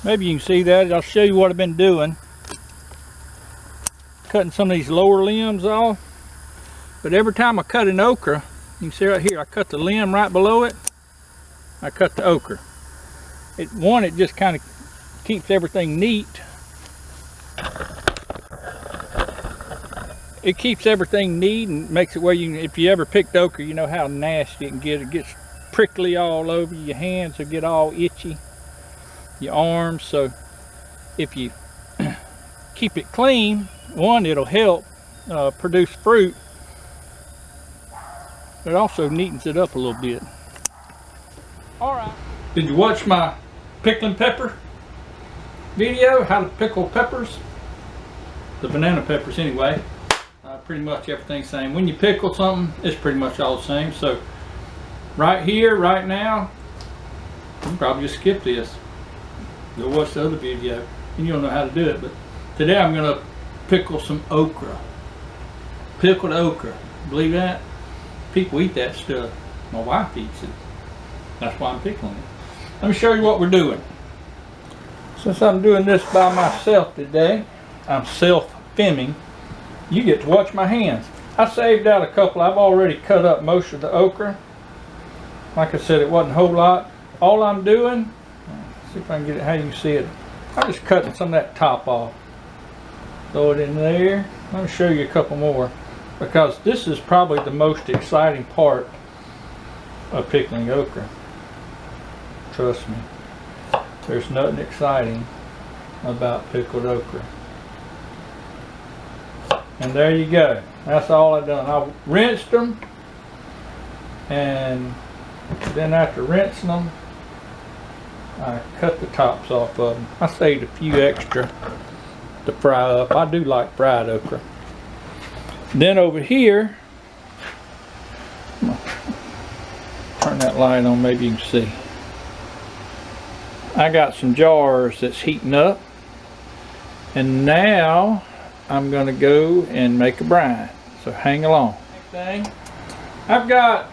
Maybe you can see that. I'll show you what I've been doing. Cutting some of these lower limbs off. But every time I cut an okra, you can see right here, I cut the limb right below it. I cut the okra. It just kind of keeps everything neat. It keeps everything neat and makes it where you, if you ever picked okra, you know how nasty it can get. It gets prickly all over you. Your hands will get all itchy. Your arms. So if you keep it clean, one, it'll help produce fruit. It also neatens it up a little bit. All right. Did you watch my pickling pepper video? How to pickle peppers? The banana peppers anyway. Pretty much everything's the same. When you pickle something, it's pretty much all the same. So right here, right now, you can probably just skip this. Go watch the other video and you'll know how to do it. But today I'm going to pickle some okra. Pickled okra. Believe that? People eat that stuff. My wife eats it. That's why I'm pickling it. Let me show you what we're doing. Since I'm doing this by myself today, I'm self-filming. You get to watch my hands. I saved out a couple. I've already cut up most of the okra. Like I said, it wasn't a whole lot. All I'm doing, see if I can get it how you can see it. I'm just cutting some of that top off. Throw it in there. Let me show you a couple more, because this is probably the most exciting part of pickling okra. Trust me. There's nothing exciting about pickled okra. And there you go. That's all I've done. I rinsed them, and then after rinsing them, I cut the tops off of them. I saved a few extra to fry up. I do like fried okra. Then over here, turn that light on, maybe you can see. I got some jars that's heating up, and now I'm going to go and make a brine. So hang along. Next thing, I've got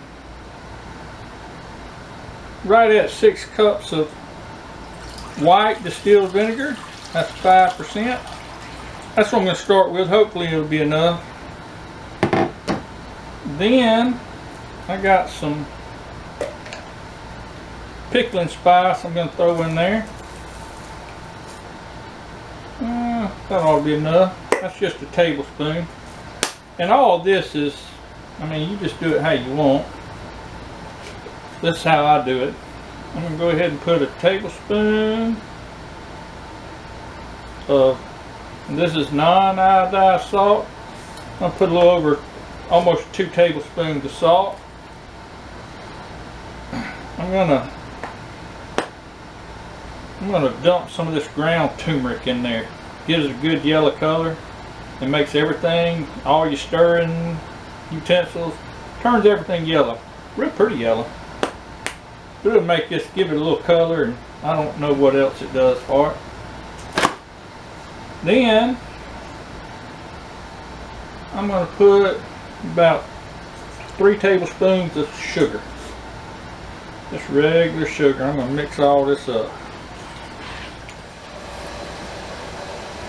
right at 6 cups of white distilled vinegar. That's 5%. That's what I'm going to start with. Hopefully it'll be enough. Then I got some pickling spice I'm going to throw in there. That ought to be enough. That's just a tablespoon. And all this is, I mean, you just do it how you want. That's how I do it. I'm going to go ahead and put a tablespoon of, and this is non-iodized salt. I'm going to put a little over, almost 2 tablespoons of salt. I'm going to dump some of this ground turmeric in there. Gives it a good yellow color. It makes everything, all your stirring utensils, turns everything yellow. Real pretty yellow. It'll make this, give it a little color, and I don't know what else it does for it. Then I'm going to put about 3 tablespoons of sugar. Just regular sugar. I'm going to mix all this up.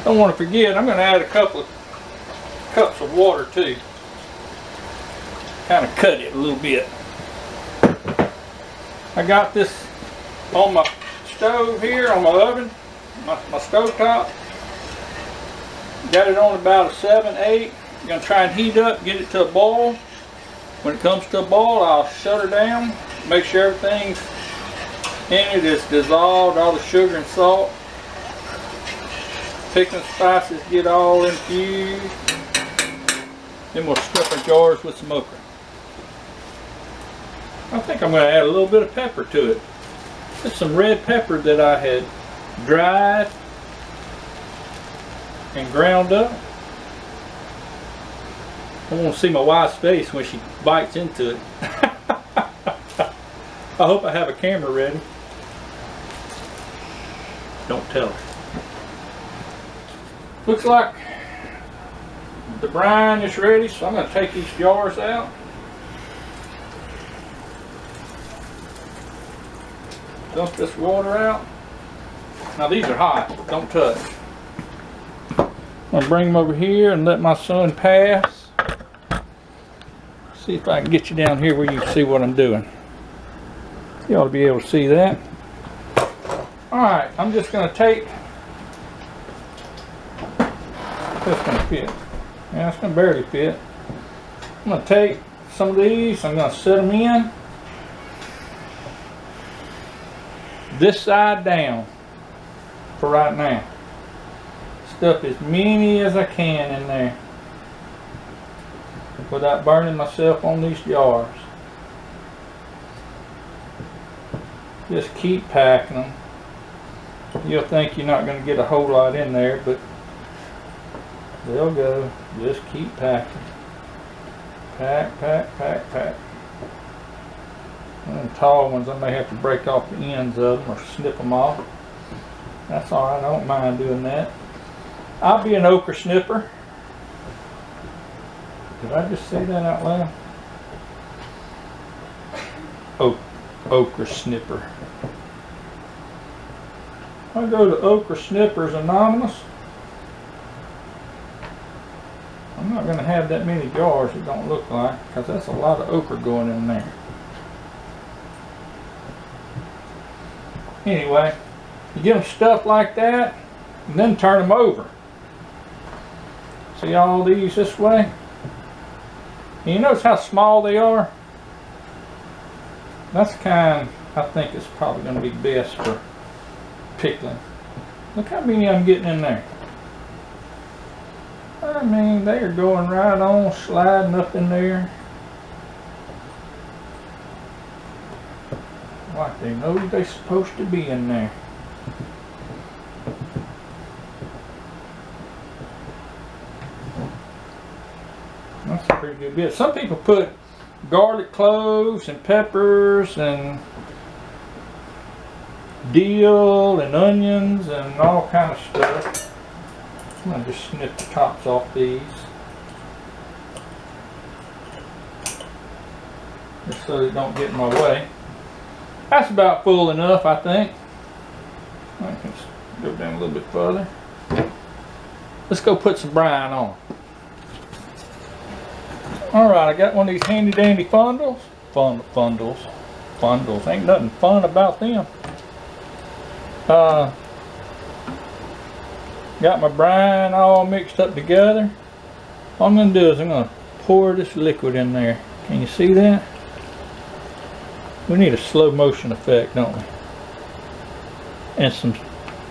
Don't want to forget, I'm going to add a couple of cups of water too. Kind of cut it a little bit. I got this on my stove here, on my oven, my stove top. Got it on about a 7-8. I'm going to try and heat up, get it to a boil. When it comes to a boil, I'll shut her down, make sure everything's in it is dissolved, all the sugar and salt. Pickling spices get all infused. Then we'll stuff our jars with some okra. I think I'm going to add a little bit of pepper to it. It's some red pepper that I had dried and ground up. I want to see my wife's face when she bites into it. I hope I have a camera ready. Don't tell her. Looks like the brine is ready, so I'm going to take these jars out. Dump this water out. Now these are hot, don't touch. I'm gonna bring them over here and let my son pass. See if I can get you down here where you can see what I'm doing. You ought to be able to see that. Alright, I'm just gonna take, that's gonna fit. Yeah, it's gonna barely fit. I'm gonna take some of these, I'm gonna set them in. This side down for right now. Stuff as many as I can in there without burning myself on these jars. Just keep packing them. You'll think you're not going to get a whole lot in there, but they'll go. Just keep packing. Pack, pack, pack, pack. And the tall ones, I may have to break off the ends of them or snip them off. That's alright, I don't mind doing that. I'll be an okra snipper. Did I just say that out loud? Okra snipper. I go to Okra Snippers Anonymous. I'm not going to have that many jars that don't look like, because that's a lot of okra going in there. Anyway, you get them stuffed like that, and then turn them over. See all these this way? And you notice how small they are? That's kind, I think it's probably going to be best for pickling. Look how many I'm getting in there. I mean, they are going right on, sliding up in there. Like they know they're supposed to be in there. That's a pretty good bit. Some people put garlic cloves and peppers and dill and onions and all kind of stuff. I'm going to just snip the tops off these. Just so they don't get in my way. That's about full enough, I think. I can go down a little bit further. Let's go put some brine on. Alright, I got one of these handy dandy fundles. Fundles. Ain't nothing fun about them. Got my brine all mixed up together. All I'm going to do is I'm going to pour this liquid in there. Can you see that? We need a slow motion effect, don't we? And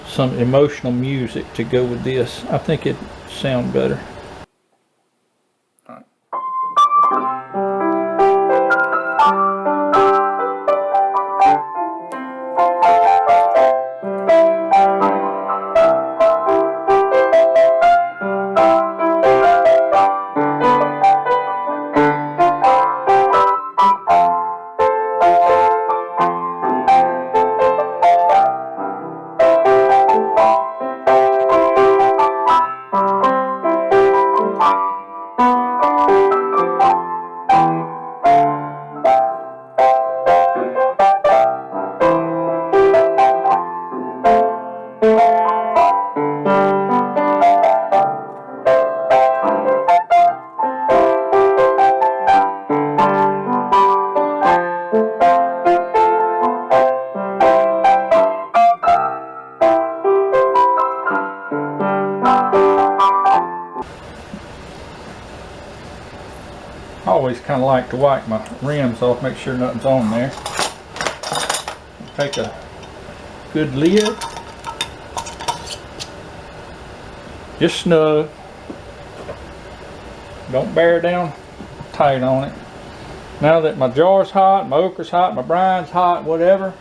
some emotional music to go with this. I think it'd sound better. I always kind of like to wipe my rims off, make sure nothing's on there. Take a good lid, just snug, don't bear down tight on it. Now that my jar's hot, my okra's hot, my brine's hot, whatever,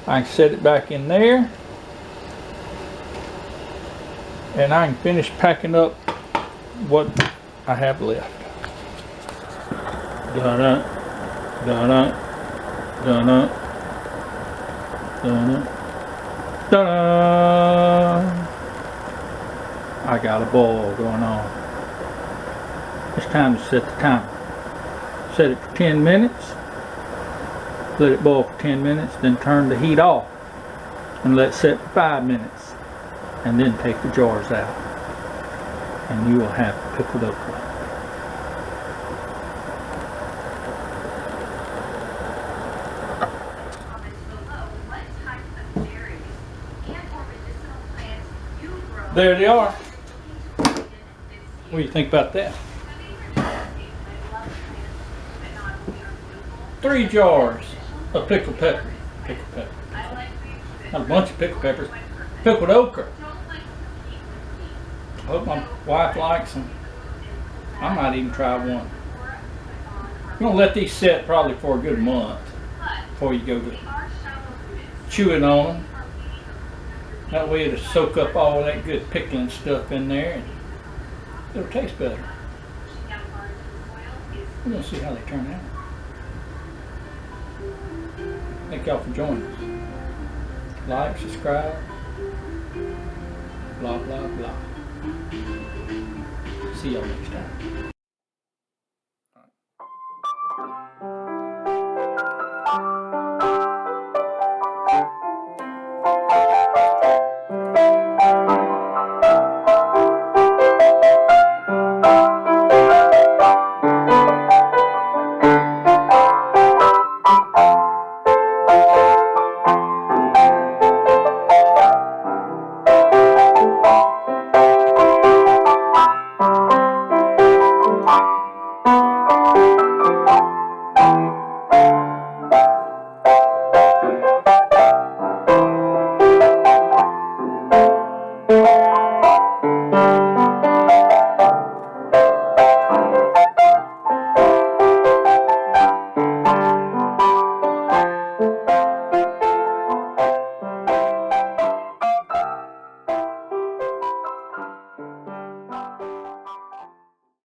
I can set it back in there and I can finish packing up what I have left. Da-da, da-da, da-da, da-da, da-da. I got a boil going on. It's time to set the timer. Set it for 10 minutes. Let it boil for 10 minutes, then turn the heat off. and let it sit for 5 minutes, and then take the jars out, and you will have pickled okra. There they are. What do you think about that? 3 jars of pickled pepper. Pickled pepper. Not a bunch of pickled peppers. Pickled okra. I hope my wife likes them. I might even try one. I'm going to let these set probably for a good month before you go to chewing on them. That way it'll soak up all that good pickling stuff in there and it'll taste better. We're going to see how they turn out. Thank y'all for joining us. Like, subscribe, blah, blah, blah. See y'all next time.